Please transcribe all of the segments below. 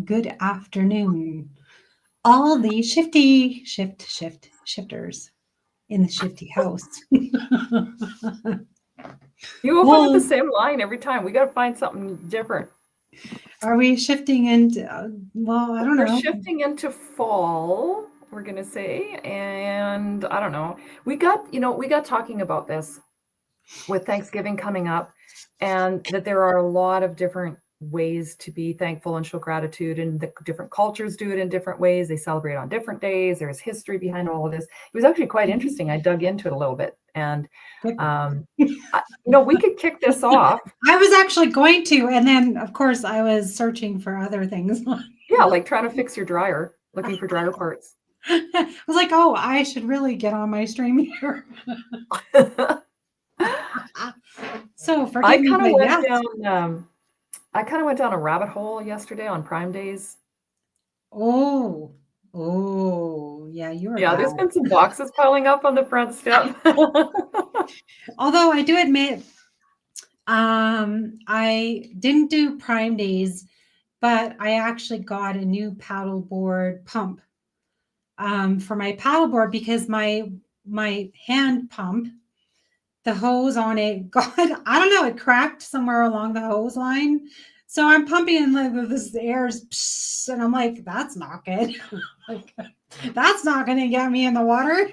good afternoon. All the shifters in the shifty house. You open with the same line every time. We got to find something different. Are we shifting into, I don't know. We're shifting into fall, we're going to say. And I don't know. We got talking about this with Thanksgiving coming up, and that there are a lot of different ways to be thankful and show gratitude, and the different cultures do it in different ways. They celebrate on different days. There's history behind all of this. It was actually quite interesting. I dug into it a little bit, and we could kick this off. I was actually going to, and then of course I was searching for other things. Yeah, like trying to fix your dryer, looking for dryer parts. I was like, oh, I should really get on my stream here. So forgive me, but yes. I kind of went down a rabbit hole yesterday on Prime Days. Oh, yeah, you were. Yeah, there's been some boxes piling up on the front step. Although I do admit, I didn't do Prime Days, but I actually got a new paddleboard pump for my paddleboard, because my hand pump, the hose on it, I don't know, it cracked somewhere along the hose line. So I'm pumping and like this air's, and I'm like, that's not good. Like, that's not going to get me in the water.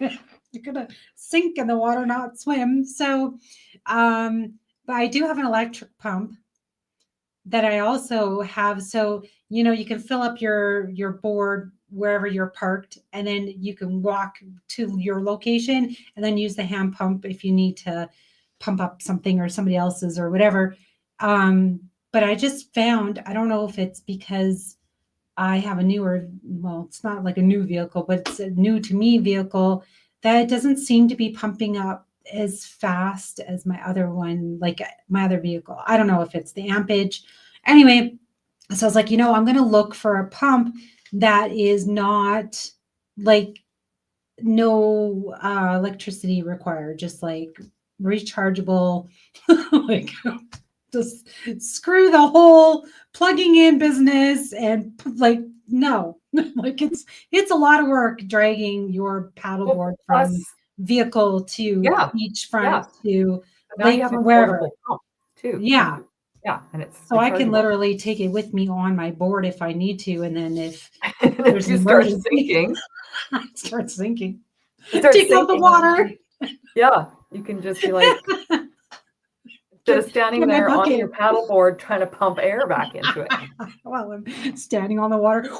You're going to sink in the water, not swim. So, but I do have an electric pump that I also have. So, you can fill up your board wherever you're parked, and then you can walk to your location and then use the hand pump if you need to pump up something or somebody else's or whatever. But I just found, I don't know if it's because I have a newer, it's not like a new vehicle, but it's a new to me vehicle, that it doesn't seem to be pumping up as fast as my other one, like my other vehicle. I don't know if it's the ampage. Anyway, so I was like, I'm going to look for a pump that is not like no electricity required, just like rechargeable, like just screw the whole plugging in business, and like, no, like it's a lot of work dragging your paddleboard from vehicle to beach front to lake, wherever. Too. Yeah. Yeah, and it's so I can literally take it with me on my board if I need to, and then if there's an emergency, I start sinking. Take out the water. Yeah, you can just be like, instead of standing there on your paddleboard trying to pump air back into it. Well, I'm standing on the water.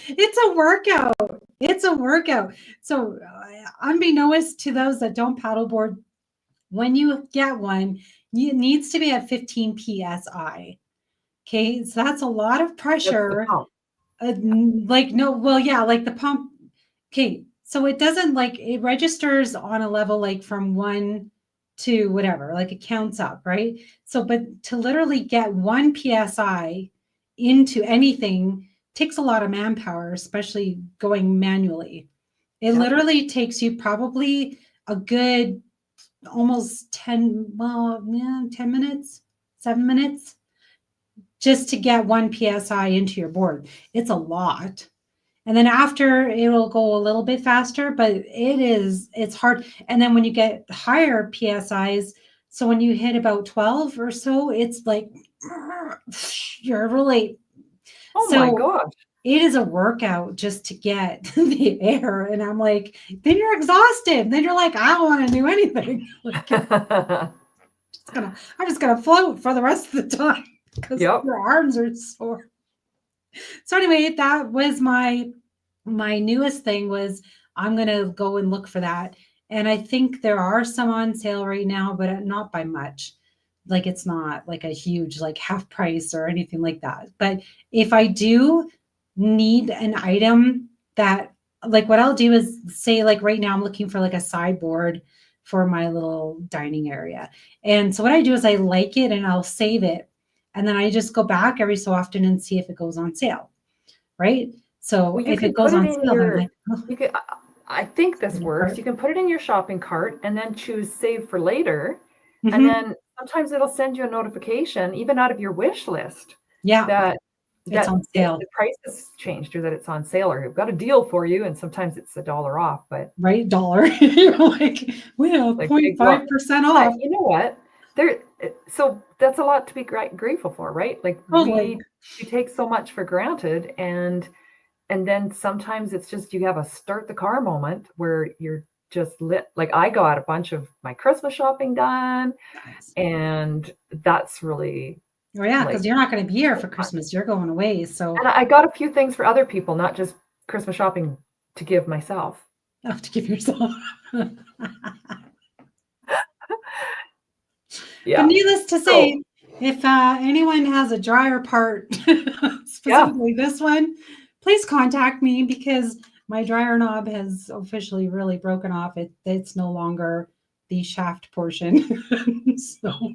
It's a workout. It's a workout. So, unbeknownst to those that don't paddleboard, when you get one, it needs to be at 15 psi. Okay, so that's a lot of pressure. Like the pump. Okay, so it doesn't, like, it registers on a level like from 1 to whatever, like it counts up, right? So, but to literally get 1 psi into anything takes a lot of manpower, especially going manually. It literally takes you probably a good almost 10 minutes, 7 minutes, just to get 1 psi into your board. It's a lot. And then after, it'll go a little bit faster, but it's hard. And then when you get higher psis, so when you hit about 12 or so, it's like you're really, my gosh. It is a workout just to get the air. And I'm like, then you're exhausted. Then you're like, I don't want to do anything. I'm just gonna float for the rest of the time because your arms are sore. So anyway, that was my newest thing, was I'm gonna go and look for that. And I think there are some on sale right now, but not by much. Like, it's not like a huge, like, half price or anything like that. But if I do need an item that, like, what I'll do is say, like, right now I'm looking for like a sideboard for my little dining area. And so what I do is I like it and I'll save it. And then I just go back every so often and see if it goes on sale. Right. So if it goes on sale, I think this works. You can put it in your shopping cart and then choose save for later. Mm-hmm. And then sometimes it'll send you a notification, even out of your wish list, Yeah, that it's on the sale, price has changed or that it's on sale or you've got a deal for you. And sometimes it's $1 off, but right? Dollar. You're like, we have like big bucks. 0.5% But off. you know what? So that's a lot to be grateful for, right? Like Totally. we take so much for granted, and then sometimes it's just you have a start the car moment where you're just lit. Like I got a bunch of my Christmas shopping done, Nice. and that's really Oh yeah, because like you're not going to be here for fun. Christmas. You're going away. So And I got a few things for other people, not just Christmas shopping to give myself. you have to give yourself. But Yeah. needless to So say, if anyone has a dryer part, yeah, specifically this one, please contact me because my dryer knob has officially really broken off. It's no longer the shaft portion. So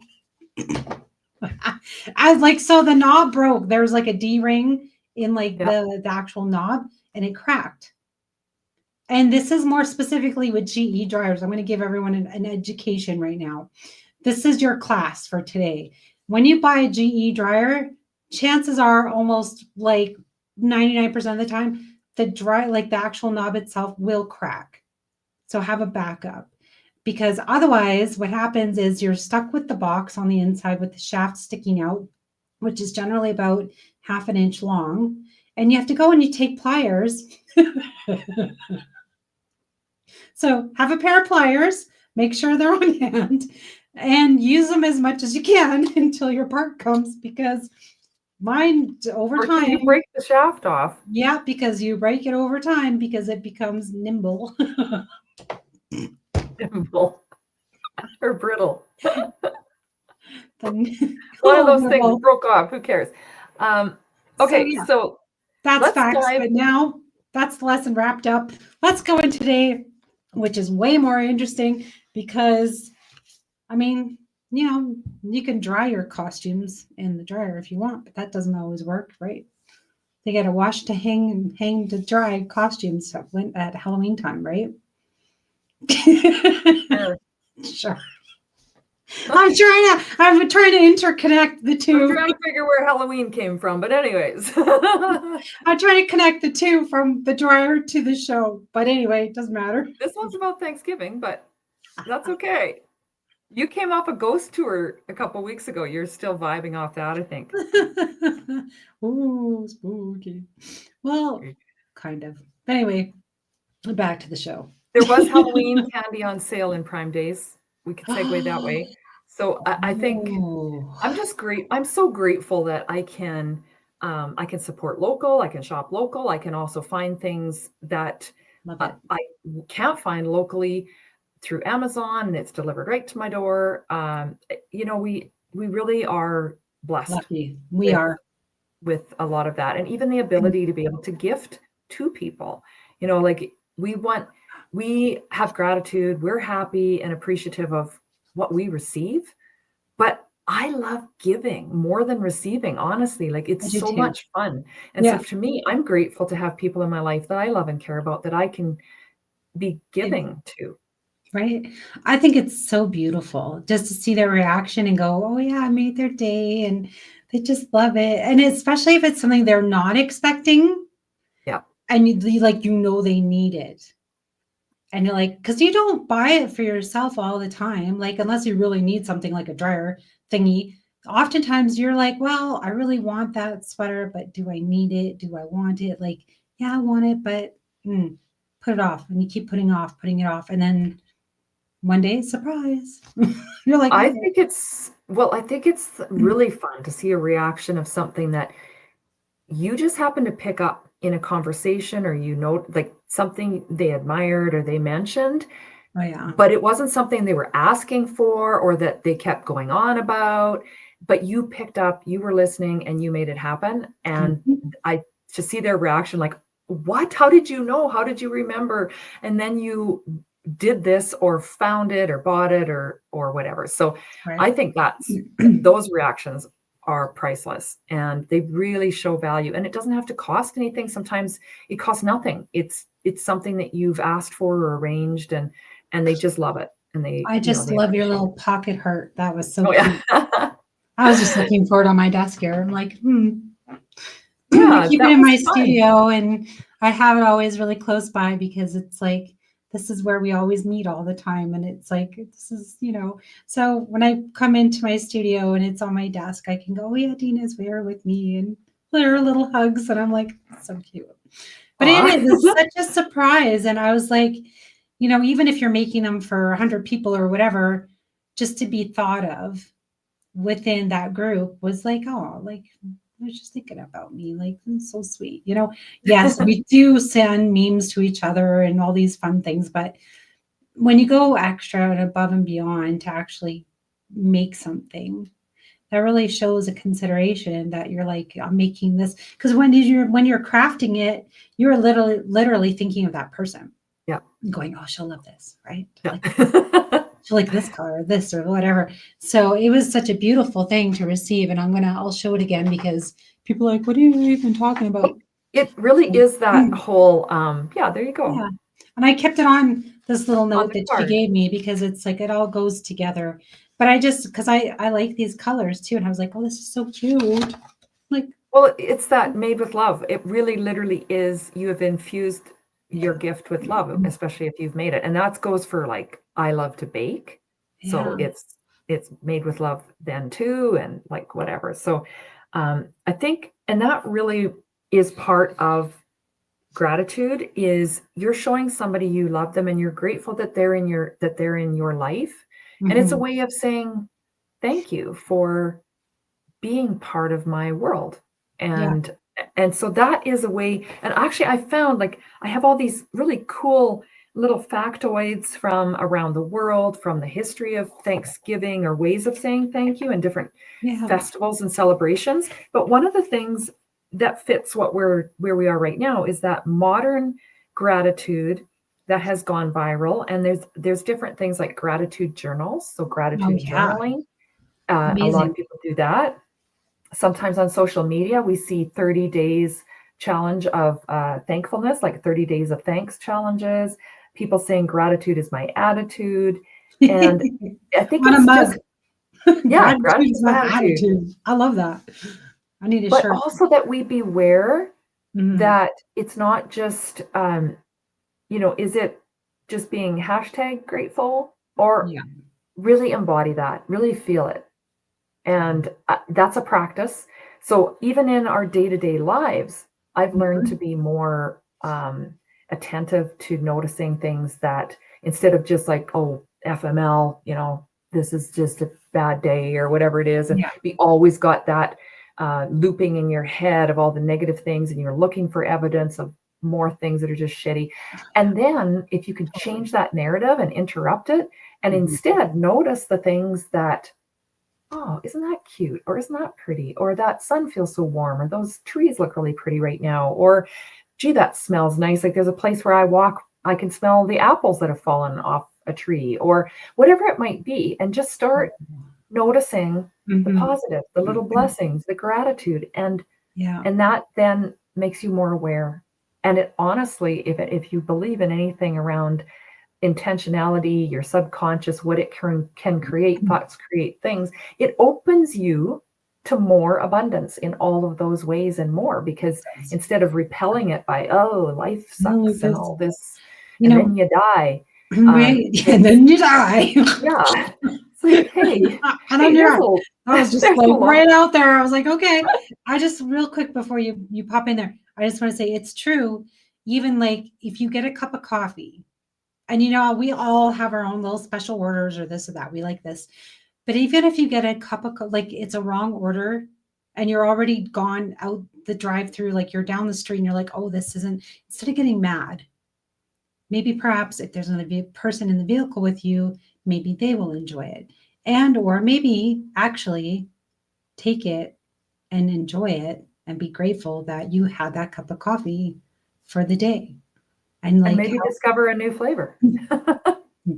as like so the knob broke. There's like a D ring in like yeah. the actual knob and it cracked. And this is more specifically with GE dryers. I'm going to give everyone an education right now. This is your class for today. When you buy a GE dryer, chances are almost like 99% of the time, like the actual knob itself will crack. So have a backup because otherwise what happens is you're stuck with the box on the inside with the shaft sticking out, which is generally about half an inch long. And you have to go and you take pliers. So have a pair of pliers, make sure they're on hand, and use them as much as you can until your part comes because mine over Or till you time, break the shaft off. yeah, because you break it over time because it becomes nimble. Nimble or brittle. One of Oh, those things nimble. broke off. Who cares? So Okay, yeah, so that's let's facts. dive. But now that's the lesson wrapped up. Let's go in today, which is way more interesting because I mean, you can dry your costumes in the dryer if you want, but that doesn't always work, right? They got to wash to hang and hang to dry costumes at Halloween time, right? Sure. Sure. I'm trying to interconnect the I'm two. trying to figure where Halloween came from, but anyways. I'm trying to connect the two from the dryer to the show. But anyway, it doesn't matter. This one's about Thanksgiving, but that's okay. You came off a ghost tour a couple weeks ago. You're still vibing off that, I think. Ooh, spooky. Well, kind of. Anyway, back to the show. There was Halloween candy on sale in Prime Days. We could segue that way. So I think Oh, I'm so grateful that I can support local, I can shop local, I can also find things that love it. I can't find locally through Amazon and it's delivered right to my door. We really are blessed Lucky. We with are. a lot of that, and even the ability to be able to gift to people. Like we have gratitude, we're happy and appreciative of what we receive, but I love giving more than receiving, honestly. Like I it's do so too. much fun. And so Yeah. to me, I'm grateful to have people in my life that I love and care about that I can be giving to. Right. I think it's so beautiful just to see their reaction and go, oh, yeah, I made their day. And they just love it. And especially if it's something they're not expecting Yeah. and they need it. And you're like, because you don't buy it for yourself all the time, like, unless you really need something like a dryer thingy. Oftentimes you're like, well, I really want that sweater, but do I need it? Do I want it? Like, yeah, I want it, but put it off. And you keep putting it off. And then one day, surprise. You're like, I oh, think it's really fun to see a reaction of something that you just happen to pick up in a conversation, or like something they admired or they mentioned, oh yeah. but it wasn't something they were asking for or that they kept going on about, but you picked up, you were listening, and you made it happen. And Mhm. I to see their reaction, like, what? How did you know? How did you remember? And then you did this or found it or bought it or whatever. So I Right. think those reactions are priceless and they really show value, and it doesn't have to cost anything. Sometimes it costs nothing. It's something that you've asked for or arranged, and they just love it. and they, I you know, just they love your appreciate little it. pocket heart. That was so Oh, cute. yeah. I was just looking for it on my desk here. I'm like, I Yeah, keep it that in was my fun. studio and I have it always really close by because it's like this is where we always meet all the time. And it's like this is, so when I come into my studio and it's on my desk, I can go, oh yeah, Dina's there with me and her little hugs. And I'm like, so cute. But it Aw. is such a surprise. And I was like, even if you're making them for 100 people or whatever, just to be thought of within that group was like, oh, like I was just thinking about me. Like, it's so sweet. Yes, we do send memes to each other and all these fun things. But when you go extra and above and beyond to actually make something, that really shows a consideration that you're like, I'm making this. Because when you're crafting it, you're literally thinking of that person Yeah. going, oh, she'll love this, right? Yeah. Like, she'll like this color or this or whatever. So it was such a beautiful thing to receive. And I'll show it again because people are like, what are you even talking about? It really So, is that whole, yeah, there you go, yeah. And I kept it on this little on note the that she card. gave me because it's like it all goes together. But because I like these colors too. And I was like, oh, this is so cute. Like, Well, it's that made with love. It really literally is, you have infused your yeah. gift with love, especially if you've made it. And that goes for like, I love to bake. So Yeah. it's made with love then too, and like whatever. So I think, and that really is part of gratitude, is you're showing somebody you love them and you're grateful that they're in your life. And it's a Mhm. way of saying thank you for being part of my world. Yeah. And so that is a way. And actually I found, like, I have all these really cool little factoids from around the world, from the history of Thanksgiving, or ways of saying thank you, and different Yeah. festivals and celebrations. But one of the things that fits where we are right now is that modern gratitude that has gone viral. And there's different things like gratitude journals, so Oh, gratitude yeah. journaling. A lot of Amazing. people do that. Sometimes on social media, we see 30 days challenge of thankfulness, like 30 days of thanks challenges. People saying gratitude is my attitude. And I think On a it's just, mug. yeah, Gratitude gratitude is is my my attitude. attitude. I love that. I need a But shirt. also that we beware Mhm. that it's not just, is it just being hashtag grateful, or Yeah. really embody that, really feel it. Yeah. And that's a practice. So even in our day-to-day lives, I've learned to Mhm. be more attentive to noticing things, that instead of just like, oh, FML, this is just a bad day or whatever it is. And Yeah. we always got that looping in your head of all the negative things, and you're looking for evidence of more things that are just shitty. And then if you could Totally. change that narrative and interrupt it, and Mhm. instead notice the things that, oh, isn't that cute? Or isn't that pretty? Or that sun feels so warm? Or those trees look really pretty right now? Or, gee, that smells nice. Like, there's a place where I walk, I can smell the apples that have fallen off a tree, or whatever it might be. And just start noticing the Mhm. positive, the little blessings, the gratitude. Yeah. And that then makes you more aware. And it honestly, if you believe in anything around intentionality, your subconscious, what it can create, thoughts create things, it opens you to more abundance in all of those ways and more, because instead of repelling it by, oh, life No, sucks and because all this, you and know, then you die, right, and it's, then you die. yeah, it's like, hey, And then hey, you're right. I was just there's a like lot. right out there. I was like, okay. I just real quick before you pop in there, I just want to say it's true. Even like if you get a cup of coffee, and we all have our own little special orders or this or that. We like this. But even if you get a cup of like it's a wrong order and you're already gone out the drive-through, like you're down the street and you're like, oh, this isn't, instead of getting mad, maybe perhaps if there's another person in the vehicle with you, maybe they will enjoy it. And or maybe actually take it and enjoy it and be grateful that you had that cup of coffee for the day. And And like maybe discover a new flavor.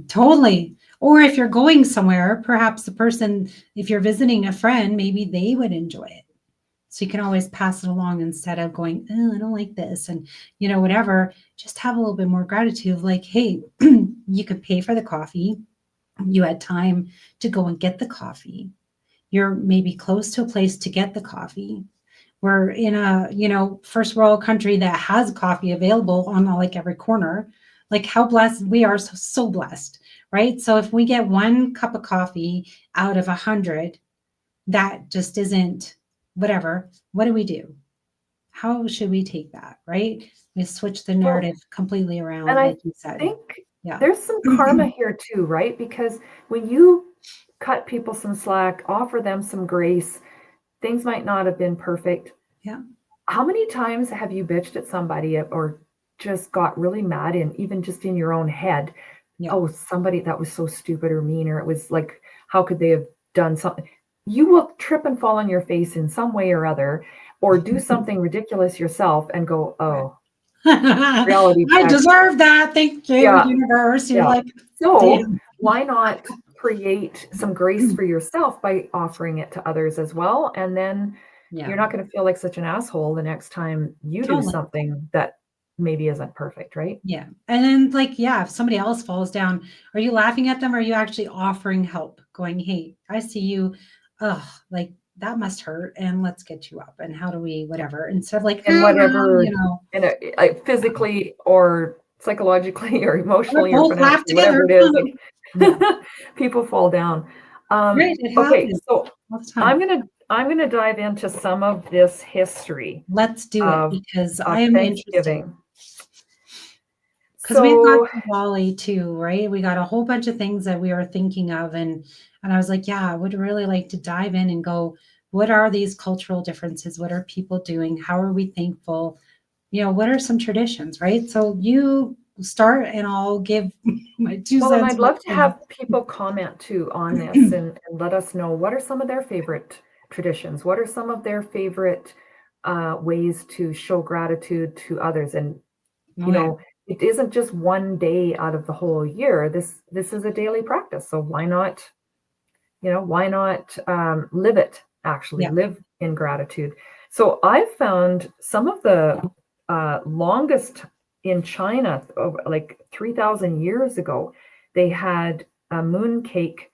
totally. Or if you're going somewhere, perhaps the person, if you're visiting a friend, maybe they would enjoy it. So you can always pass it along instead of going, oh, I don't like this. And, whatever, just have a little bit more gratitude. Like, hey, you could pay for the coffee. You had time to go and get the coffee. You're maybe close to a place to get the coffee. We're in a, first world country that has coffee available on like every corner. Like how blessed we are, so blessed, right? So if we get one cup of coffee out of 100, that just isn't whatever. What do we do? How should we take that, right? We switch the Well, narrative completely and around, I like you said. think Yeah. there's some karma here too, right? Because when you cut people some slack, offer them some grace, things might not have been perfect. Yeah. How many times have you bitched at somebody or just got really mad in, even just in your own head? Yeah. Oh, somebody that was so stupid or mean, or it was like, how could they have done something? You will trip and fall on your face in some way or other, or do something ridiculous yourself and go, oh, reality I check. deserve that. Thank you, Yeah, universe. You're yeah. like, So damn. why not create some grace for yourself by offering it to others as well? And then Yeah, you're not going to feel like such an asshole the next time you do totally. something that maybe isn't perfect, right? Yeah. And then, like, yeah, if somebody else falls down, are you laughing at them? Or are you actually offering help, going, hey, I see you. Ugh, like that must hurt. And let's get you up. And how do we, whatever, instead of like, And whatever, know, like physically or psychologically or we're emotionally or both laugh financially, whatever together. it is, like Yeah. people fall down. Right. It Okay, happens so all the I'm time. gonna I'm gonna dive into some of this history Let's do it of because I am interested. Thanksgiving. Because we've got So, Diwali too, right? We got a whole bunch of things that we are thinking of, and I was like, yeah, I would really like to dive in and go, what are these cultural differences? What are people doing? How are we thankful? What are some traditions, right? So you start, and I'll give my two well, and cents. I'd love to have people comment too on this and let us know what are some of their favorite traditions? What are some of their favorite ways to show gratitude to others? And Oh yeah, it isn't just one day out of the whole year. This is a daily practice. So why not live it? Actually, yeah. live in gratitude. So I've found some of the longest in China, like 3,000 years ago, they had a moon cake,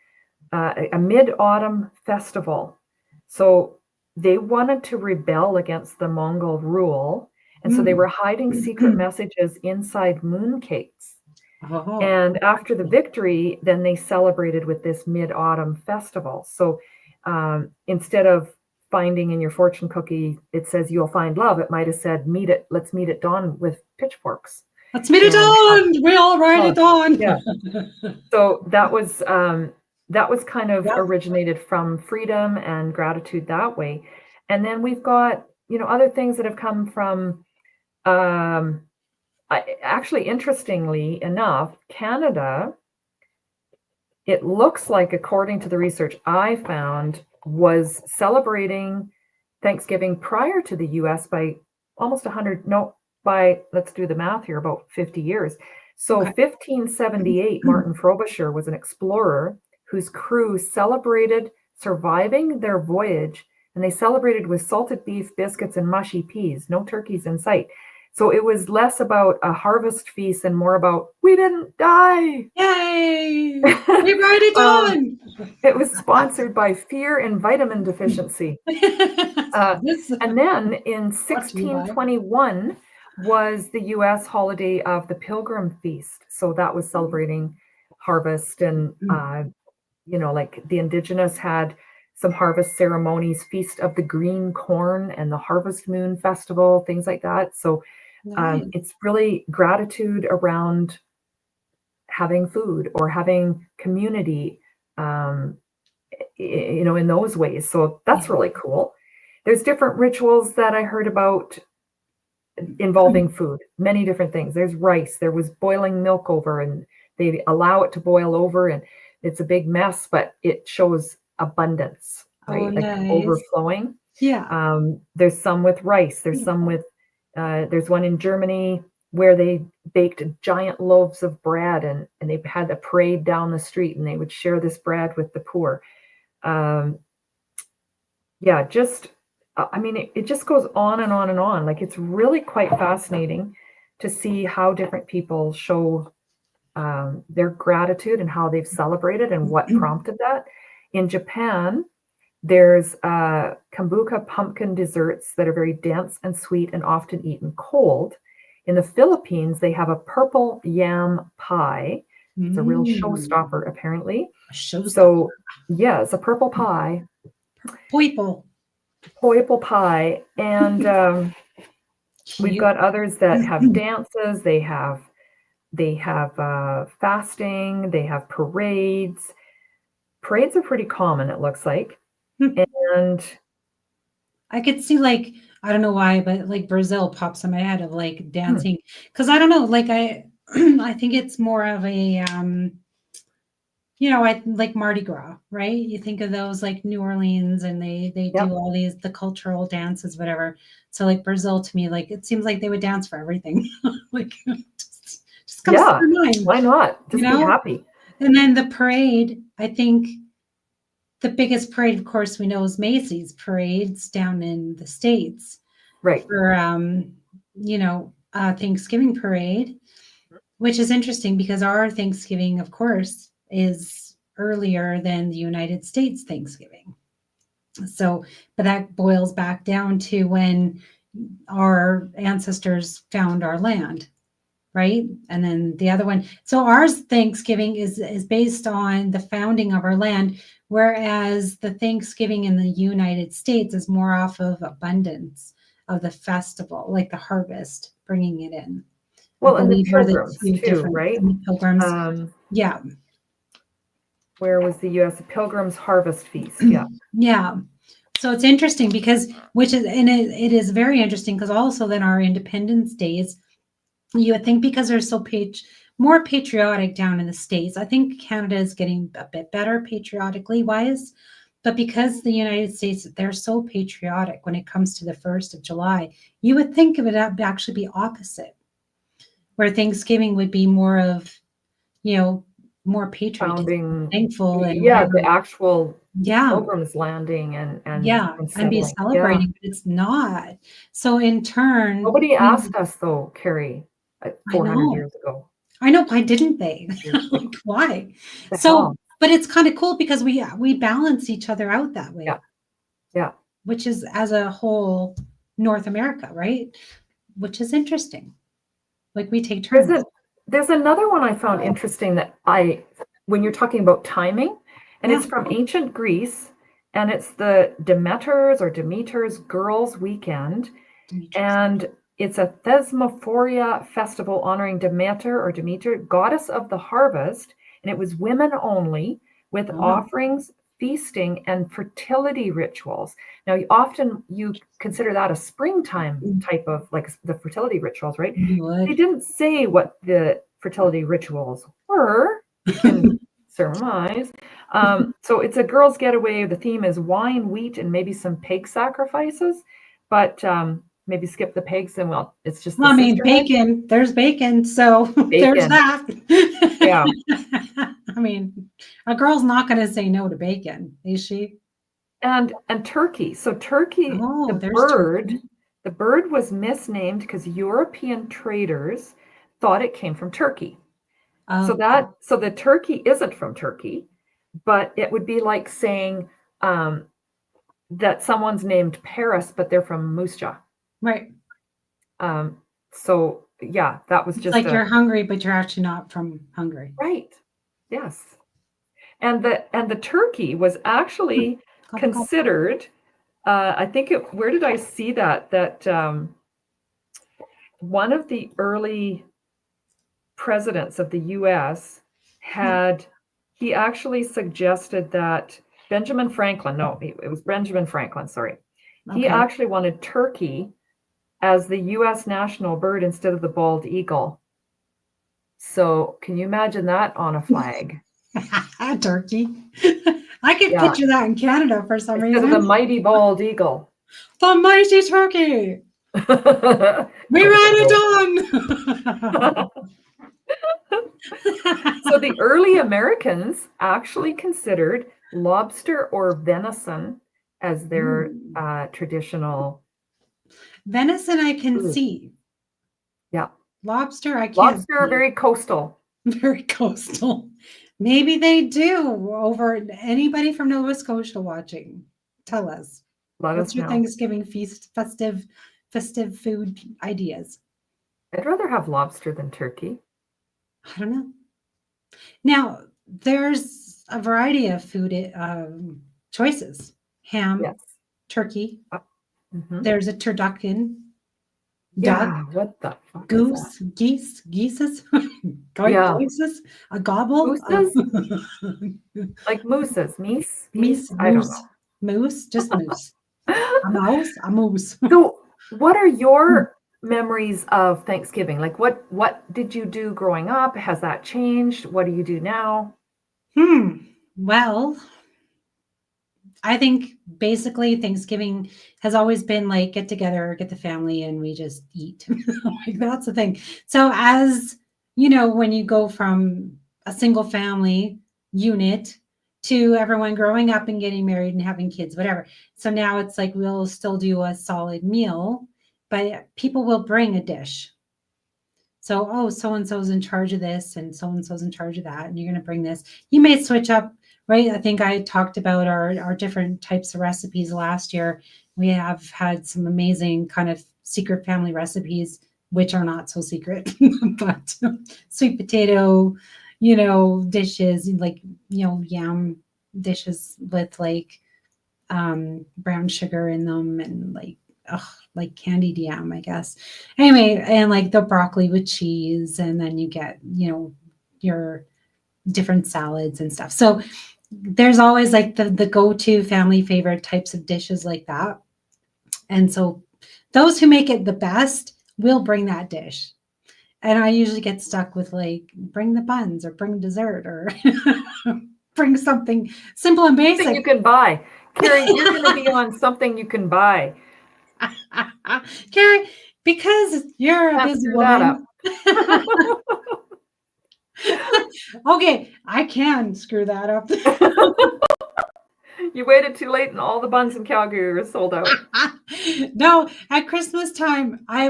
a mid-autumn festival. So they wanted to rebel against the Mongol rule. And so they were hiding secret messages inside moon cakes. Oh, And after the victory, then they celebrated with this mid-autumn festival. So instead of finding in your fortune cookie, it says you'll find love, it might have said, let's meet at dawn with pitchforks. let's meet it And on. We all ride oh, it on. yeah. So that was kind of Yeah. originated from freedom and gratitude that way. And then we've got, other things that have come from actually, interestingly enough, Canada, it looks like, according to the research I found, was celebrating Thanksgiving prior to the US by almost 100, no, by, let's do the math here, about 50 years. So Okay. 1578, Martin Frobisher was an explorer whose crew celebrated surviving their voyage, and they celebrated with salted beef, biscuits, and mushy peas, no turkeys in sight. So it was less about a harvest feast and more about, we didn't die. Yay! We ride it um, on. it was sponsored by fear and vitamin deficiency. This And then in brought to you by 1621 was the US holiday of the Pilgrim Feast. So that was celebrating harvest and, like the indigenous had some harvest ceremonies, Feast of the Green Corn and the Harvest Moon Festival, things like that. So nice. it's really gratitude around having food or having community, in those ways. So that's Yeah. really cool. There's different rituals that I heard about involving food, many different things. There's rice. There was boiling milk over, and they allow it to boil over, and it's a big mess, but it shows abundance, Oh, right? Like nice. overflowing. Yeah. There's some with rice. There's some Beautiful. with, there's one in Germany where they baked giant loaves of bread, and they had a parade down the street, and they would share this bread with the poor. Um, yeah, just, I mean, it just goes on and on and on. Like, it's really quite fascinating to see how different people show their gratitude and how they've celebrated and what prompted that. In Japan, there's kombucha pumpkin desserts that are very dense and sweet and often eaten cold. In the Philippines, they have a purple yam pie. It's a real showstopper, apparently. So, yeah, it's a purple pie. Purple pie. And we've got others that have dances. They have fasting. They have parades. Parades are pretty common, it looks like. And I could see, like, I don't know why, but like Brazil pops in my head of like dancing. Cause I don't know, like I think it's more of a I like Mardi Gras, right? You think of those like New Orleans and they do all the cultural dances, whatever. So like Brazil to me, like it seems like they would dance for everything. Like just comes to mind. Why not? Just be happy. And then the parade, I think the biggest parade, of course, we know is Macy's parades down in the States. Right. For Thanksgiving parade, which is interesting because our Thanksgiving, of course, is earlier than the United States Thanksgiving. So, but that boils back down to when our ancestors found our land, right? And then the other one. So ours Thanksgiving is based on the founding of our land, whereas the Thanksgiving in the United States is more off of abundance of the festival, like the harvest, bringing it in. Well, and the Pilgrims too, right? The Pilgrims, yeah. Where was the U.S. Pilgrims Harvest Feast? Yeah. Yeah. So it's interesting because, it is very interesting because also then our Independence Days, you would think because they're so more patriotic down in the States. I think Canada is getting a bit better patriotically wise, but because the United States, they're so patriotic when it comes to the 1st of July, you would think of it actually be opposite, where Thanksgiving would be more of, more patriotic, thankful, and the actual yeah, Pilgrims landing and be celebrating, but it's not. So in turn, nobody asked us though, Carrie, 400 years ago. I know, why didn't they? Like, why? So, but it's kind of cool because we balance each other out that way. Yeah. Which is as a whole North America, right? Which is interesting. Like we take turns. There's another one I found interesting that when you're talking about timing, and it's from ancient Greece, and it's the Demeter's Girls' Weekend, and it's a Thesmophoria festival honoring Demeter, goddess of the harvest, and it was women only, with offerings, feasting, and fertility rituals. Now, often you consider that a springtime type of, like, the fertility rituals, right? They didn't say what the fertility rituals were. You can surmise. So it's a girls' getaway. The theme is wine, wheat, and maybe some pig sacrifices. But maybe skip the pigs and it's just bacon. There's bacon, so there's that. Yeah. I mean, a girl's not going to say no to bacon, is she? And turkey. So turkey, the bird was misnamed because European traders thought it came from Turkey. So the turkey isn't from Turkey, but it would be like saying that someone's named Paris, but they're from Musja. Right. So yeah, that was just like you're hungry, but you're actually not from Hungary. Right. Yes. And the turkey was actually considered, I think where did I see that one of the early presidents of the US he actually suggested that Benjamin Franklin, sorry. Okay. He actually wanted turkey as the US national bird instead of the bald eagle. So can you imagine that on a flag? Turkey. I can picture that in Canada for some reason. The mighty bald eagle. The mighty turkey. We ran it on. So the early Americans actually considered lobster or venison as their traditional. Venison I can see. Yeah. Lobster I can't. Lobster are very coastal. Very coastal. Maybe they do. Over anybody from Nova Scotia watching, tell us. Let What's us your know. Thanksgiving feast festive food ideas? I'd rather have lobster than turkey. I don't know. Now, there's a variety of food choices. Ham, Yes. turkey. Mhm. There's a turducken, duck, Yeah, what the fuck is that? goose, geeses, Yeah. goises, a gobble, Mooses? Like mooses, meese, meese, peas? I don't moose, just moose. A know. mouse, a moose. So, what are your memories of Thanksgiving? Like, what did you do growing up? Has that changed? What do you do now? Well, I think basically Thanksgiving has always been like get together, get the family, and we just eat. Like that's the thing. So as you know, when you go from a single family unit to everyone growing up and getting married and having kids, whatever. So now it's like we'll still do a solid meal, but people will bring a dish. So, oh, so and so's in charge of this, and so and so's in charge of that, and you're going to bring this. You may switch up, right? I think I talked about our different types of recipes last year. We have had some amazing kind of secret family recipes, which are not so secret, but sweet potato, dishes like yam dishes with like brown sugar in them and like candied yam, I guess. Anyway, and like the broccoli with cheese, and then you get, your different salads and stuff. So there's always like the go-to family favorite types of dishes like that. And so those who make it the best will bring that dish. And I usually get stuck with like bring the buns or bring dessert or bring something simple and Something basic. you can buy. Carrie, you're going to be on something you can buy. Carrie, because you're a Can't busy screw that up. woman. Okay, I can screw that up. You waited too late and all the buns in Calgary were sold out. No, at Christmas time, I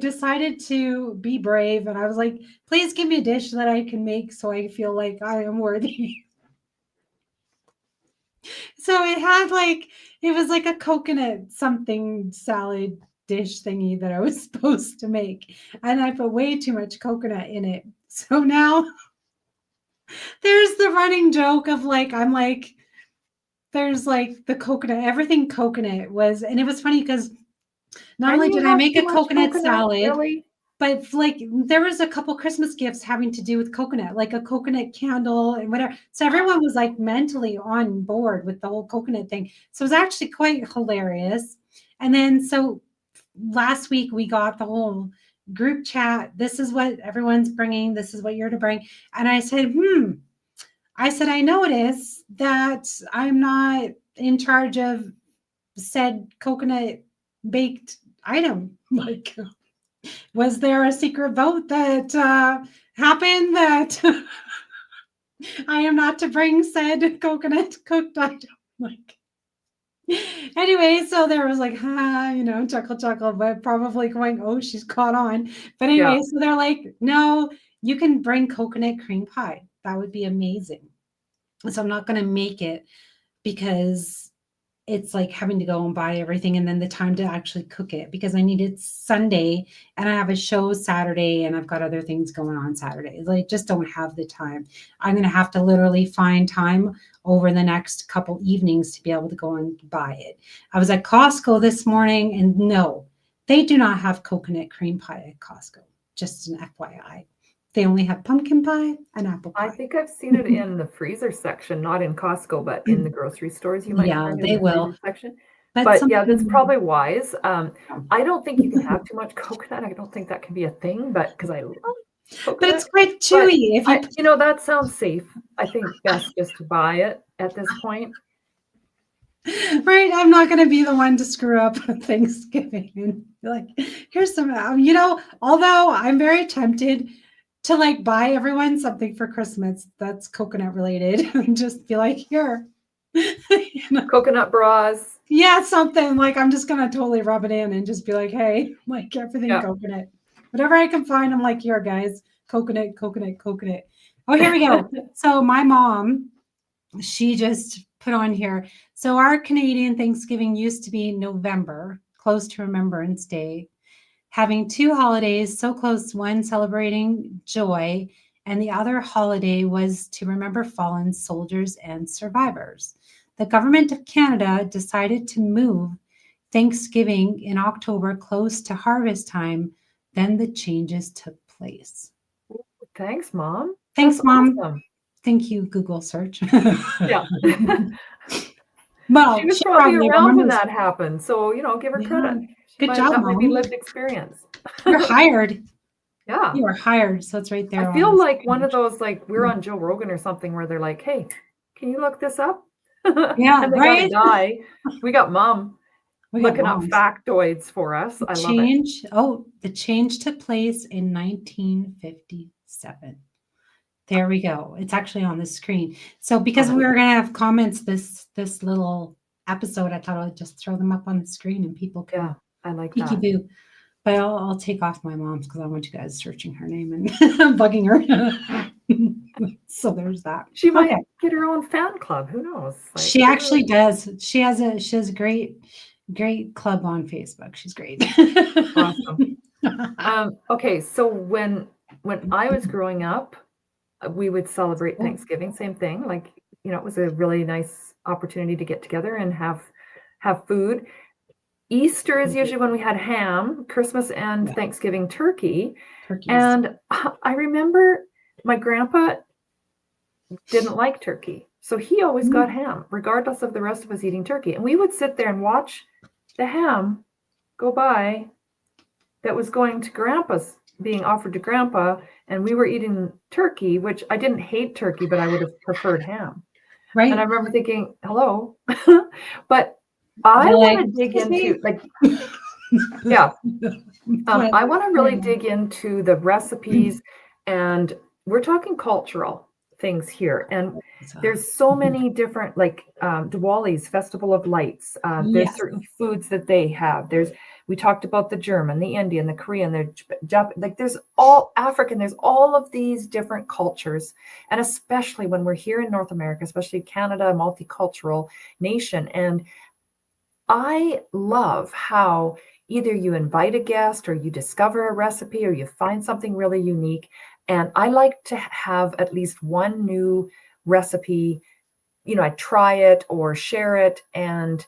decided to be brave and I was like, please give me a dish that I can make so I feel like I am worthy. So it was like a coconut something salad dish thingy that I was supposed to make. And I put way too much coconut in it. So now there's the running joke of like, I'm like, there's like the coconut, everything coconut was, and it was funny because not Can only you did I have make too a much coconut coconut? salad, Really? but like there was a couple Christmas gifts having to do with coconut, like a coconut candle and whatever. So everyone was like mentally on board with the whole coconut thing. So it was actually quite hilarious. And then so last week we got the whole group chat. This is what everyone's bringing. This is what you're to bring. And I said, I notice that I'm not in charge of said coconut baked item. Like, was there a secret vote that happened that I am not to bring said coconut cooked item? Like, anyway, so there was like, chuckle, but probably going, oh, she's caught on. But Yeah. anyway, so they're like, no, you can bring coconut cream pie. That would be amazing. So I'm not going to make it because it's like having to go and buy everything and then the time to actually cook it because I need it Sunday and I have a show Saturday and I've got other things going on Saturday. Like just don't have the time. I'm going to have to literally find time over the next couple evenings to be able to go and buy it. I was at Costco this morning and no, they do not have coconut cream pie at Costco. Just an FYI. They only have pumpkin pie and apple pie. I think I've seen it in the freezer section, not in Costco, but in the grocery stores. You might Yeah, find it in they the freezer will. section. But But yeah, that's something, probably wise. I don't think you can have too much coconut. I don't think that can be a thing, but because I love but it's coconut. quite But chewy. If you that sounds safe. I think best just to buy it at this point. right, I'm not going to be the one to screw up Thanksgiving and be like, here's some, although I'm very tempted to like buy everyone something for Christmas that's coconut related and just be like, here, Coconut bras. yeah, something like I'm just going to totally rub it in and just be like, hey, like everything Yeah. coconut. Whatever I can find, I'm like, here, guys, coconut, coconut, coconut. Oh, here we go. So my mom, she just put on here. So our Canadian Thanksgiving used to be November, close to Remembrance Day, having two holidays so close, one celebrating joy, and the other holiday was to remember fallen soldiers and survivors. The government of Canada decided to move Thanksgiving in October close to harvest time. Then the changes took place. Thanks, Mom. Thanks, That's Mom. awesome. Thank you, Google search. Yeah. Well, She was she probably probably around when remembers. that happened. So, give her Yeah. credit. Good job, That might be Mom. lived experience. You're hired. Yeah. You are hired. So it's right there. I on feel this like one of page. those, like we're on Joe Rogan or something where they're like, hey, can you look this up? Yeah, And they got a right? guy. We got Mom We got looking up moms. factoids for us. I love it. The change took place in 1957. There we go. It's actually on the screen. So because Love we it. were gonna have comments this little episode, I thought I'd just throw them up on the screen and people can Yeah, I like peeky that. boo. But I'll take off my mom's because I want you guys searching her name and bugging her. So there's that. She might Okay. get her own fan club. Who knows? Like, She actually does. She has a great club on Facebook. She's great. awesome. Okay, so when I was growing up, we would celebrate Cool. Thanksgiving, same thing. Like, it was a really nice opportunity to get together and have food. Easter is usually when we had ham, Christmas and Yeah. Thanksgiving turkey. Turkeys. And I remember my grandpa didn't like turkey. So he always got ham, regardless of the rest of us eating turkey. And we would sit there and watch the ham go by that was going to grandpa's, being offered to grandpa, and we were eating turkey, which I didn't hate turkey, but I would have preferred ham. Right. And I remember thinking, hello. But I want to dig into, like, yeah. I want to really dig into the recipes, and we're talking cultural things here. And there's so many different, like Diwali's Festival of Lights. There's certain foods that they have. We talked about the German, the Indian, the Korean, the Japanese, like there's all African, there's all of these different cultures. And especially when we're here in North America, especially Canada, a multicultural nation. And I love how either you invite a guest or you discover a recipe or you find something really unique. And I like to have at least one new recipe, I try it or share it. And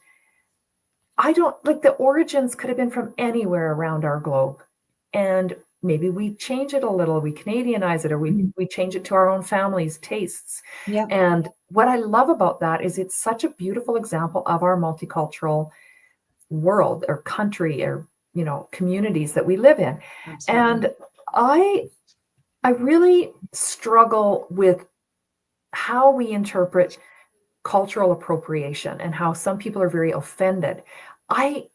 I don't like, the origins could have been from anywhere around our globe. And maybe we change it a little, we Canadianize it, or we change it to our own family's tastes. Yeah. And what I love about that is it's such a beautiful example of our multicultural world or country or, communities that we live in. Absolutely. And I really struggle with how we interpret cultural appropriation and how some people are very offended. I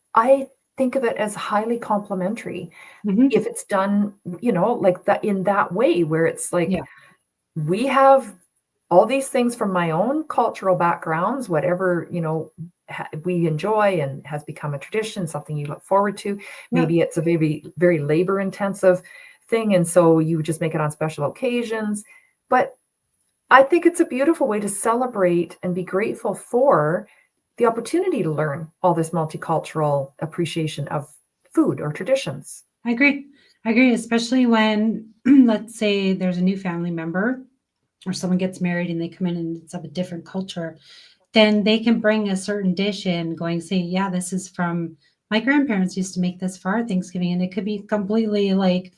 think of it as highly complimentary if it's done, like that, in that way, where it's like, we have all these things from my own cultural backgrounds, whatever, we enjoy and has become a tradition, something you look forward to. Maybe it's a very, very labor intensive thing. And so you just make it on special occasions. But I think it's a beautiful way to celebrate and be grateful for the opportunity to learn all this multicultural appreciation of food or traditions. I agree, especially when, let's say there's a new family member or someone gets married and they come in and it's of a different culture, then they can bring a certain dish in going, say, yeah, this is from my grandparents used to make this for our Thanksgiving. And it could be completely like,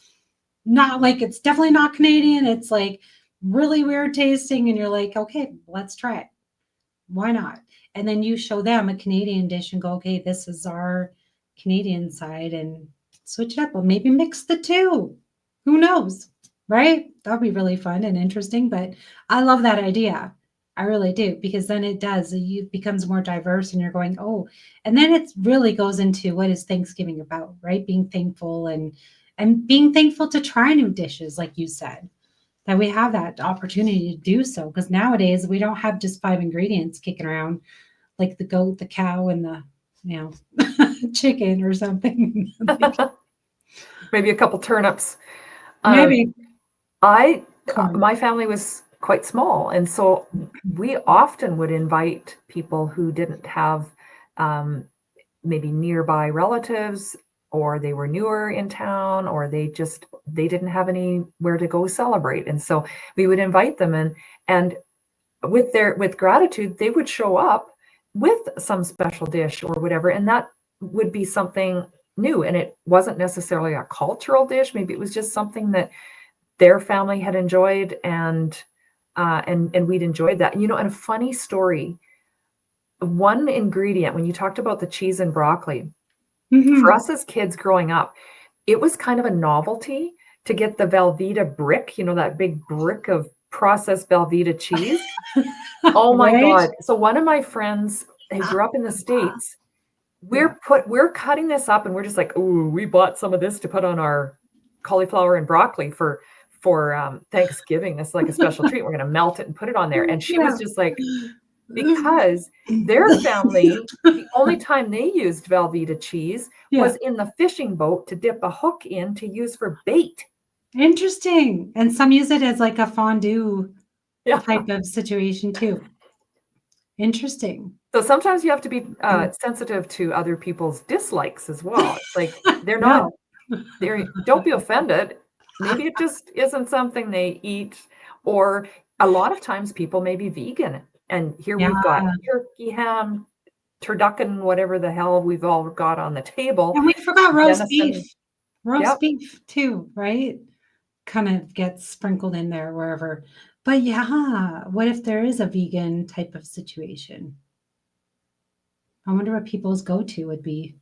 not like, it's definitely not Canadian. It's like really weird tasting. And you're like, okay, let's try it. Why not? And then you show them a Canadian dish and go, okay, this is our Canadian side, and switch it up. Well, maybe mix the two. Who knows? Right? That'll be really fun and interesting. But I love that idea. I really do, because then it becomes more diverse and you're going, oh, and then it really goes into what is Thanksgiving about, right? Being thankful and being thankful to try new dishes, like you said, that we have that opportunity to do so. Because nowadays we don't have just 5 ingredients kicking around like the goat, the cow, and the chicken or something. maybe a couple turnips. Um, Maybe corn. my family was quite small, and so we often would invite people who didn't have um, maybe nearby relatives, or they were newer in town, or they didn't have anywhere to go celebrate, and so we would invite them, and with gratitude they would show up with some special dish or whatever, and that would be something new, and it wasn't necessarily a cultural dish. Maybe it was just something that their family had enjoyed, and we'd enjoyed that. And a funny story, one ingredient, when you talked about the cheese and broccoli, for Mhm. us as kids growing up, it was kind of a novelty to get the Velveeta brick, that big brick of processed Velveeta cheese. Oh my Right? God. So one of my friends who grew up in the States, Yeah. we're cutting this up and we're just like, ooh, we bought some of this to put on our cauliflower and broccoli for Thanksgiving. This is like a special treat. We're gonna melt it and put it on there. And she was Yeah. just like, because their family, the only time they used Velveeta cheese Yeah. was in the fishing boat to dip a hook in to use for bait. Interesting. And some use it as like a fondue Yeah. type of situation too. Interesting. So sometimes you have to be sensitive to other people's dislikes as well. It's like Yeah. don't be offended. Maybe it just isn't something they eat, or a lot of times people may be vegan. And here Yeah. we've got turkey, ham, turducken, whatever the hell we've all got on the table. And we forgot roast Venison. beef. Roast Yep. beef too, right? Kind of gets sprinkled in there wherever. But yeah, what if there is a vegan type of situation? I wonder what people's go-to would be.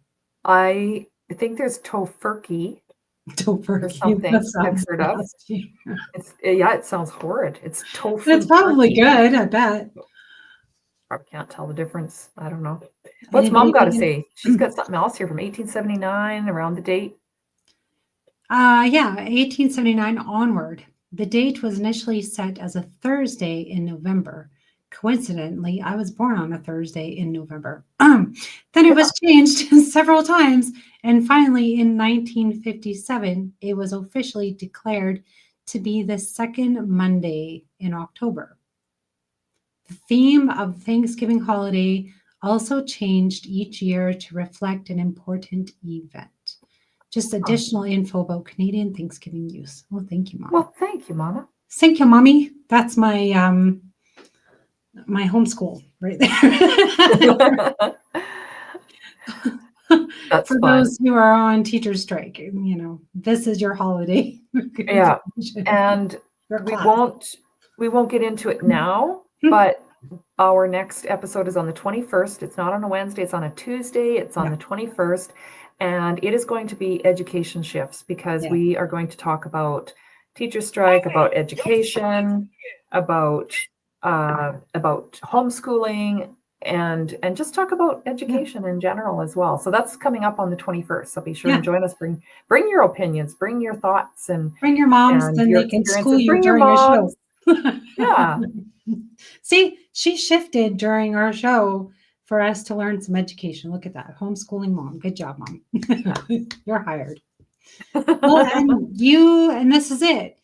I think there's tofurkey or Tofurkey. That something I've sounds heard of. nasty. It sounds horrid. It's It's tofu probably turkey. good, I bet. Probably can't tell the difference. I don't know. What's Mom Anybody got to vegan? say? She's got something else here from 1879 around the date. Yeah, 1879 onward. The date was initially set as a Thursday in November. Coincidentally, I was born on a Thursday in November. Then it Yeah. was changed several times, and finally in 1957, it was officially declared to be the second Monday in October. The theme of Thanksgiving holiday also changed each year to reflect an important event. Just Huh. additional info about Canadian Thanksgiving use. Well, thank you, Mama. Well, thank you, Mama. Thank you, Mommy. That's my homeschool right there. That's For fun. those who are on teacher strike, this is your holiday. Yeah. And Your we class. won't get into it now, but our next episode is on the 21st. It's not on a Wednesday, it's on a Tuesday. It's on Yeah. the 21st. And it is going to be education shifts, because Yeah. we are going to talk about teacher strike, about education, about homeschooling, and just talk about Yeah. education in general as well. So that's coming up on the 21st. So be sure Yeah. and join us. Bring your opinions, bring your thoughts, Bring your moms, and then your they can school experiences. you Bring your during a moms. show. Yeah. See, she shifted during our show for us to learn some education. Look at that. Homeschooling mom. Good job, Mom. You're hired. Well, and this is it.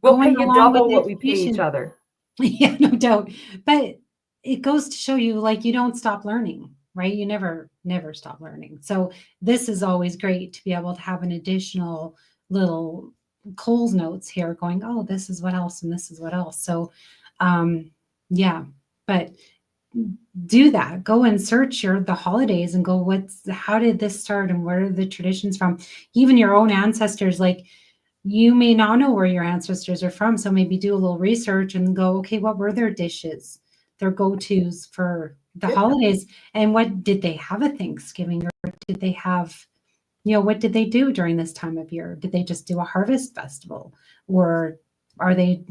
We'll pay Going you along with double what we pay each education. other. Yeah, no doubt. But it goes to show you, like, you don't stop learning, right? You never stop learning. So this is always great to be able to have an additional little Coles notes here going, oh, this is what else and this is what else. So yeah, but do that. Go and search the holidays and go, how did this start and where are the traditions from? Even your own ancestors, like, you may not know where your ancestors are from, so maybe do a little research and go, okay, what were their dishes, their go-tos for the Yeah. holidays, and what did they have at Thanksgiving, or did they have, what did they do during this time of year? Did they just do a harvest festival, or are they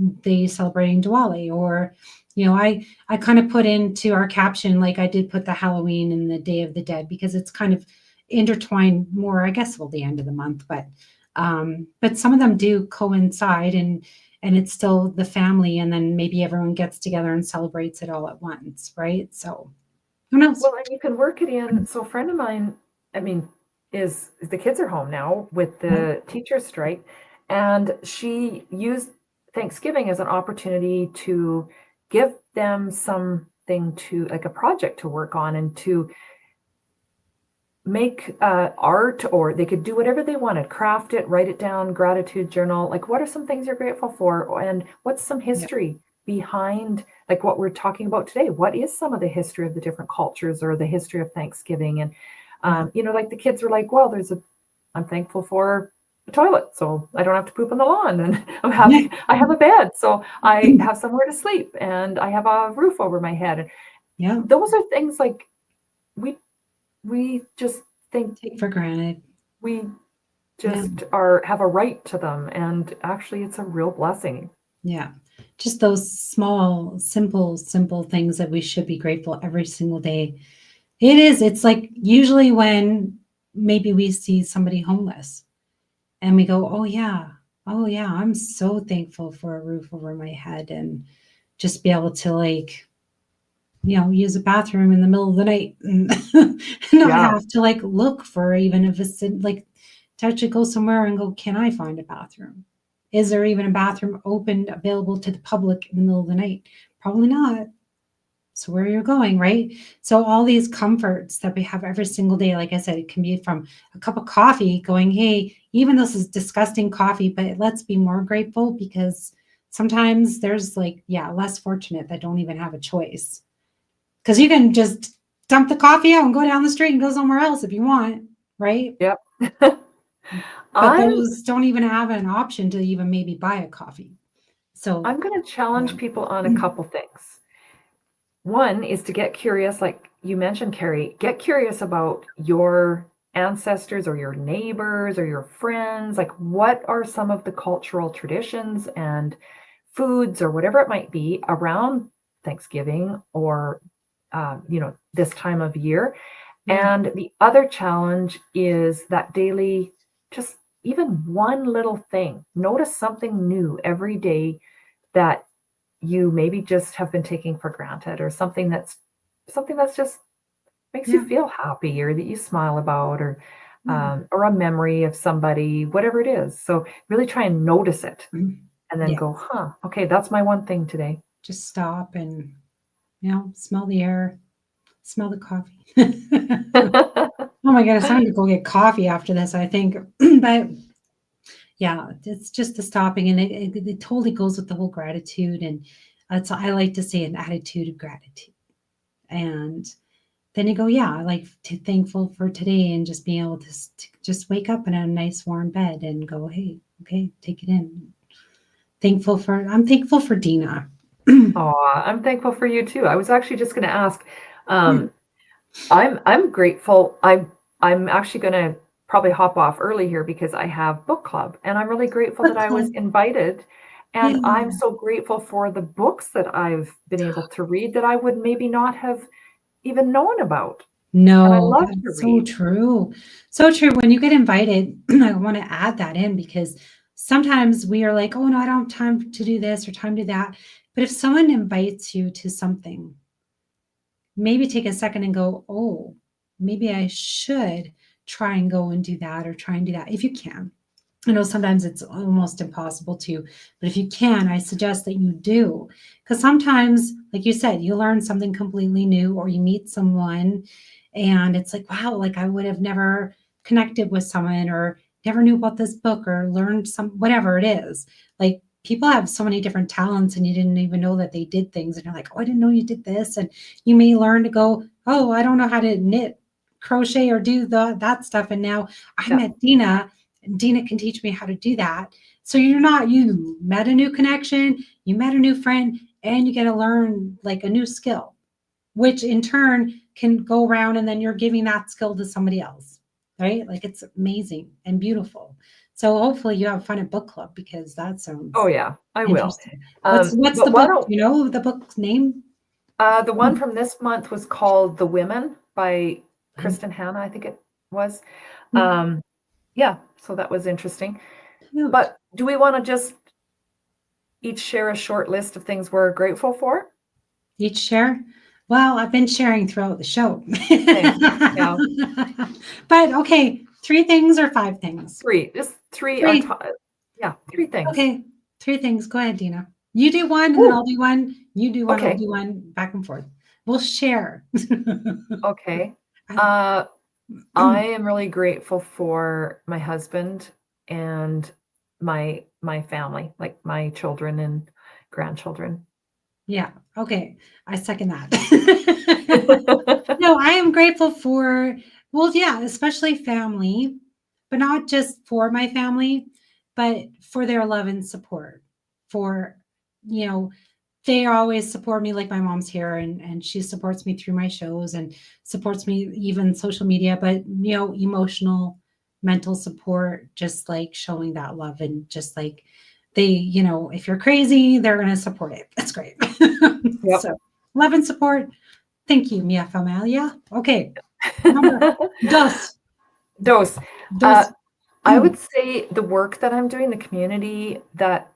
celebrating Diwali? Or I kind of put into our caption, like I did put the Halloween and the Day of the Dead, because it's kind of intertwined more, I guess, well, the end of the month, but some of them do coincide, and it's still the family, and then maybe everyone gets together and celebrates it all at once, right? So who knows? Well, and you can work it in. So a friend of mine, I mean, is the kids are home now with the teacher strike, and she used Thanksgiving as an opportunity to give them something to, like, a project to work on and to make art, or they could do whatever they wanted, craft it, write it down, gratitude journal. Like, what are some things you're grateful for? And what's some history behind, like, what we're talking about today? What is some of the history of the different cultures or the history of Thanksgiving? And, like the kids were like, well, I'm thankful for a toilet, so I don't have to poop on the lawn. And I have a bed, so I have somewhere to sleep, and I have a roof over my head. And those are things like we just think take for granted. we just have a right to them, and actually it's a real blessing. Yeah. Just those small, simple things that we should be grateful every single day. It's like usually when maybe we see somebody homeless and we go, oh yeah, I'm so thankful for a roof over my head and just be able to, like, use a bathroom in the middle of the night and not have to, like, look for, even if it's like, to actually go somewhere and go, can I find a bathroom? Is there even a bathroom open, available to the public in the middle of the night? Probably not. So where you're going, right? So all these comforts that we have every single day, like I said, it can be from a cup of coffee going, hey, even this is disgusting coffee, but let's be more grateful, because sometimes there's, like, less fortunate that don't even have a choice. Because you can just dump the coffee out and go down the street and go somewhere else if you want, right? Yep. But those don't even have an option to even maybe buy a coffee. So I'm going to challenge people on a couple things. One is to get curious, like you mentioned, Carrie, get curious about your ancestors or your neighbors or your friends. Like, what are some of the cultural traditions and foods or whatever it might be around Thanksgiving or, this time of year? And the other challenge is that daily, just even one little thing, notice something new every day that you maybe just have been taking for granted, or something that's just makes you feel happy, or that you smile about, or a memory of somebody, whatever it is. So really try and notice it, and then go, okay, that's my one thing today. Just stop and, smell the air, smell the coffee. Oh my goodness, I'm going to go get coffee after this, I think. But it's just the stopping, and it totally goes with the whole gratitude. And I like to say an attitude of gratitude. And then you go, like, thankful for today, and just being able to just wake up in a nice warm bed and go, hey, okay, take it in. I'm thankful for Dina. Oh, I'm thankful for you too. I was actually just going to ask. I'm grateful. I'm actually going to probably hop off early here because I have book club, and I'm really grateful that I was invited. And I'm so grateful for the books that I've been able to read that I would maybe not have even known about. No, and I love to that's read. so true. So true. When you get invited, I want to add that in, because sometimes we are like, oh no, I don't have time to do this or time to do that. But if someone invites you to something, maybe take a second and go, oh, maybe I should try and go and do that, or try and do that if you can. I know sometimes it's almost impossible to, but if you can, I suggest that you do. Because sometimes, like you said, you learn something completely new, or you meet someone and it's like, wow, like I would have never connected with someone, or never knew about this book, or learned whatever it is. Like, people have so many different talents, and you didn't even know that they did things. And you're like, oh, I didn't know you did this. And you may learn to go, oh, I don't know how to knit, crochet, or do that stuff. And now I met Dina. Dina can teach me how to do that. So you met a new connection, you met a new friend, and you get to learn, like, a new skill, which in turn can go around, and then you're giving that skill to somebody else, right? Like, it's amazing and beautiful. So hopefully you have fun at book club, because that sounds Oh yeah, I will. interesting. What's the book? Do you know the book's name? The one from this month was called The Women by Kristen Hanna, I think it was. Yeah, so that was interesting. But do we want to just each share a short list of things we're grateful for? Each share? Well, I've been sharing throughout the show. Yeah. But okay, 3 things or 5 things? 3. Just 3 are 3. yeah, 3 things. Okay, 3 things. Go ahead, Dina. You do one, and then Ooh, I'll do one. You do one, I'll okay. do one, back and forth. We'll share. Okay. I am really grateful for my husband and my family, like my children and grandchildren. Yeah, okay. I second that. No, I am grateful for, well, yeah, especially family, but not just for my family, but for their love and support. For, you know, they always support me, like my mom's here, and she supports me through my shows and supports me even social media, but emotional, mental support, just like showing that love, and just like they, if you're crazy, they're gonna support it. That's great. Yep. So love and support. Thank you, Mia Familia. Okay. Number dos. Dose. Dos. I would say the work that I'm doing, the community that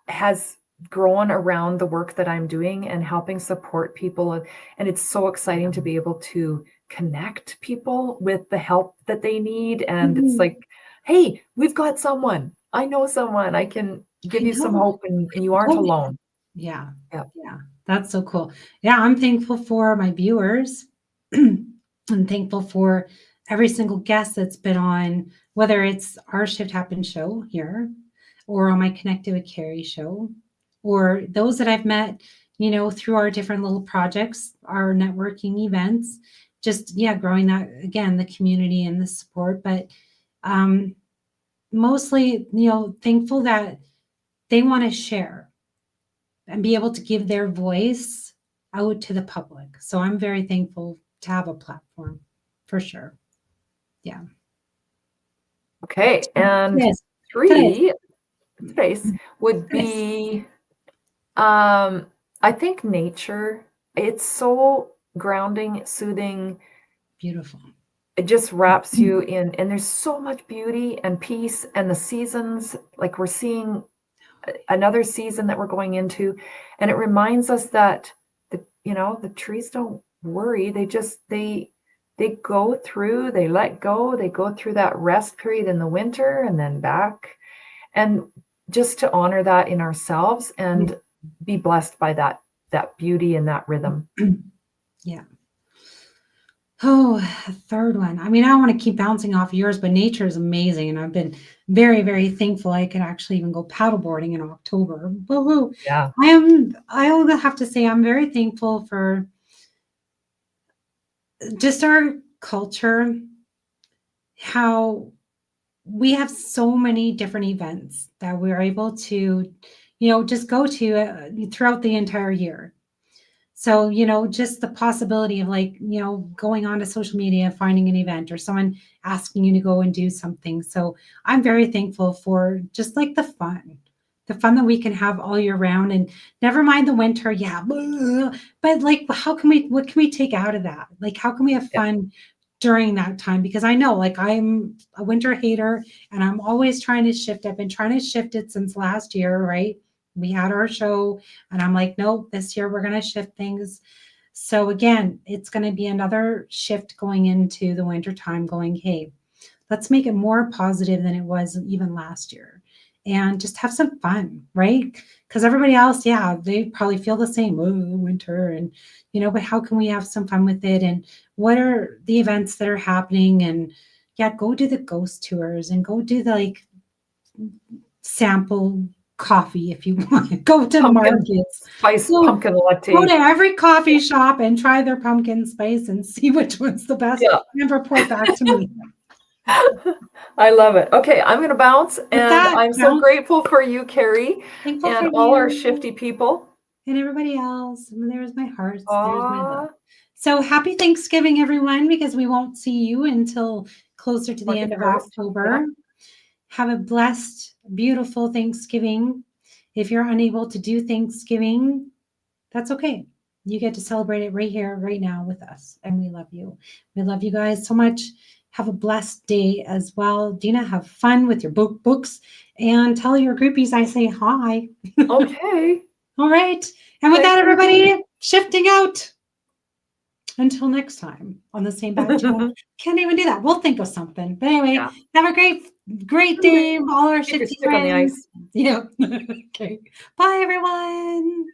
has grown around the work that I'm doing and helping support people. And it's so exciting to be able to connect people with the help that they need. And it's Mhm. like, hey, we've got someone. I know someone. I can give I you some know. hope, and you aren't Totally. alone. Yeah. Yeah. Yeah. That's so cool. Yeah, I'm thankful for my viewers. I'm thankful for every single guest that's been on, whether it's our Shift Happen show here or on my Connected with Carrie show, or those that I've met, through our different little projects, our networking events, just, yeah, growing that, again, the community and the support. But mostly, thankful that they want to share and be able to give their voice out to the public. So I'm very thankful to have a platform, for sure. Yeah. Okay. And Yes. Tres. 3 space would Tres. be, I think nature. It's so grounding, soothing. Beautiful. It just wraps you in, and there's so much beauty and peace, and the seasons, like we're seeing another season that we're going into, and it reminds us that the trees don't worry. They go through, they let go, they go through that rest period in the winter and then back, and just to honor that in ourselves and be blessed by that beauty and that rhythm. Yeah. Oh, a third one. I mean, I want to keep bouncing off yours, but nature is amazing. And I've been very, very thankful I can actually even go paddleboarding in October. Woo-hoo. Yeah. I will have to say, I'm very thankful for just our culture, how we have so many different events that we're able to, just go to throughout the entire year. So, just the possibility of like, going onto social media, finding an event or someone asking you to go and do something. So I'm very thankful for just like the fun that we can have all year round, and never mind the winter. Yeah. But like, what can we take out of that? Like, how can we have Yeah. fun during that time? Because I know, like, I'm a winter hater and I'm always trying to shift. I've been trying to shift it since last year, right? We had our show and I'm like, nope, this year we're going to shift things. So again, it's going to be another shift going into the winter time, going, hey, let's make it more positive than it was even last year and just have some fun, right? Because everybody else, yeah, they probably feel the same, oh, winter, and but how can we have some fun with it? And what are the events that are happening? And yeah, go do the ghost tours and go do the like sample coffee if you want. Go to Pumpkin markets. spice Go, pumpkin go to latte. every coffee shop and try their pumpkin spice and see which one's the best Yeah. and report back to me. I love it. Okay, I'm going to bounce, With and that, I'm so bounce. grateful for you, Carrie, Thankful for and all our you shifty people. and everybody else. And there's my hearts. There's my love. Aw, So happy Thanksgiving, everyone, because we won't see you until closer to the end of 21st. Yeah. October. Have a blessed, beautiful Thanksgiving. If you're unable to do Thanksgiving, that's okay. You get to celebrate it right here, right now with us. And we love you. We love you guys so much. Have a blessed day as well. Dina, have fun with your books and tell your groupies I say hi. Okay. All right. And with Thanks that, for everybody, shifting out. until next time on the same bad channel. Can't even do that. We'll think of something. But anyway, Yeah. have a great day, all our Keep your shifty stick on the friends. ice. Yeah. Okay. Bye, everyone.